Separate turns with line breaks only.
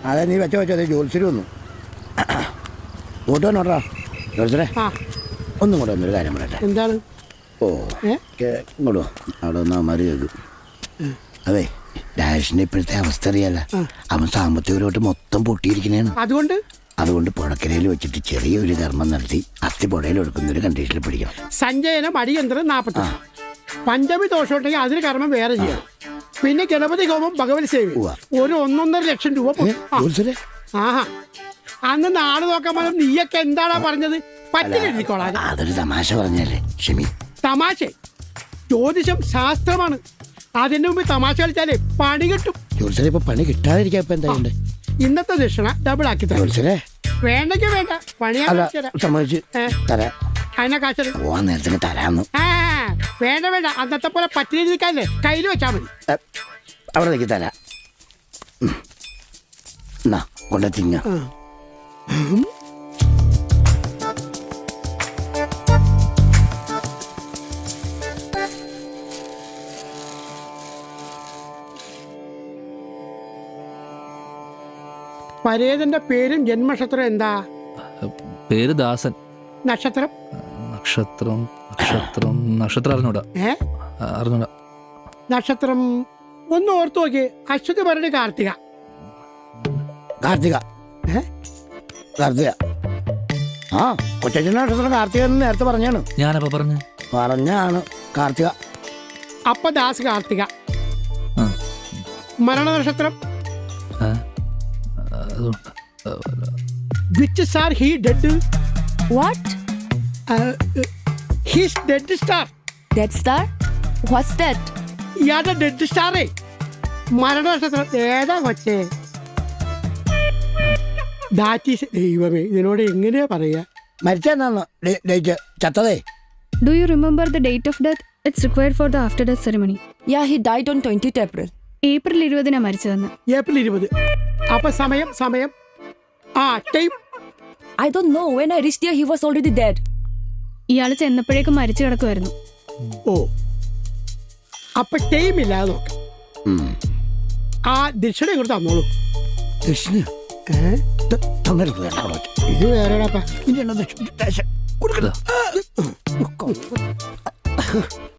അതെ നീ വെച്ചോ അതെ ജോത്സ്യര് വന്നു. കൂട്ടുവന്നോട്ടാ ജോത്സ്യരെ. ഒന്നും കൂടെ വന്നൊരു കാര്യം പറയട്ടെ.
എന്താണ്?
ഓ ഇങ്ങോട്ടോ അവിടെ ഒന്ന് അവന്മാര് കേൾക്കും. അതെ ഡാഷിന്റെ ഇപ്പോഴത്തെ അവസ്ഥ അറിയാല. അവൻ സാമ്പത്തികപരമായിട്ട് മൊത്തം പൊട്ടിയിരിക്കണേണ്. അതുകൊണ്ട് പുഴക്കരയിൽ വെച്ചിട്ട് ചെറിയൊരു കർമ്മം നടത്തി അസ്ഥി പുഴയിൽ എടുക്കുന്ന ഒരു കണ്ടീഷനിൽ പിടിക്കണം.
സഞ്ജയനം അടിയന്തരം 40. പഞ്ചമി ദോഷം ഉണ്ടെങ്കിൽ അതിന് കർമ്മം വേറെ ചെയ്യാം. പിന്നെ ഗണപതി ഹോമം ഭഗവതി സേവ ഒരു 1.5 ലക്ഷം രൂപ. ആഹാ അന്ന് നാട് നോക്കാൻ പറഞ്ഞ നീയൊക്കെ എന്താടാ പറഞ്ഞത്? പറ്റില്ലെഴുതിക്കോളാം.
അതൊരു തമാശ പറഞ്ഞല്ലേ ക്ഷമി.
തമാശ ജ്യോതിഷം ശാസ്ത്രമാണ്. അതിന്റെ മുമ്പ് തമാശ കളിച്ചാലേ പണി കിട്ടും.
ജോത്സ്യരെ ഇപ്പൊ പണി കിട്ടാതിരിക്കാ ഇപ്പൊ എന്താ?
ഇന്നത്തെ ദക്ഷിണ ഡബിൾ ആക്കി തരാം. വേണ്ടെങ്കിൽ വേണ്ട പണിയാ
സമ്മതിച്ച് തരാം.
അതിനെ കാശ്
പോവാൻ നേരത്തിന് തരാന്ന്.
വേണ്ട വേണ്ട അന്നത്തെ പോലെ പറ്റിയിരിക്കാല്ലേ കയ്യിൽ വെച്ചാ മതി.
അവിടെ നിൽക്കി തരാം. എന്നാ കൊണ്ട തിങ്ങ.
പരേതന്റെ പേരും ജന്മനക്ഷത്രം എന്താ?
പേര് ദാസൻ.
നക്ഷത്രം
അറിഞ്ഞൂടാ.
നക്ഷത്രം ഒന്ന് ഓർത്തു നോക്കി. അശ്വതി ഭരണി കാർത്തിക.
ആ കൊച്ചച്ഛൻ്റെ നക്ഷത്രം കാർത്തിക എന്ന് നേരത്തെ പറഞ്ഞാണ്.
ഞാനപ്പോ
പറഞ്ഞാണ് കാർത്തിക.
അപ്പ ദാസ് കാർത്തിക. മരണ നക്ഷത്രം which star he dead?
What?
He's dead star.
Dead star? What's that?
ഇയാളുടെ ഡെഡ് സ്റ്റാറേ മരണ നക്ഷത്രം ഏതാ കൊച്ചേ? ദാറ്റീസ്. ദൈവമേ ഇതിനോട് എങ്ങനെയാ പറയാ?
മരിച്ചെന്നാണ് ചത്തതേ.
Do you remember the date of death? It's required for the after death ceremony.
Yeah, he died on 20th April.
April 20 മരിച്ചതെന്ന്.
ഏപ്രിൽ 20. അപ്പൊ സമയം time
I don't know. When I reached here, he was already dead.
ഇയാള് ചെന്നപ്പോഴേക്കും മരിച്ചു കിടക്കുമായിരുന്നു.
ഓ അപ്പൊ time ഇല്ലാതെ നോക്കാം. ആ ദക്ഷിണ ഇങ്ങോട്ട് തന്നോളൂ.
ദക്ഷിണ
ഇത് വേറെടാ.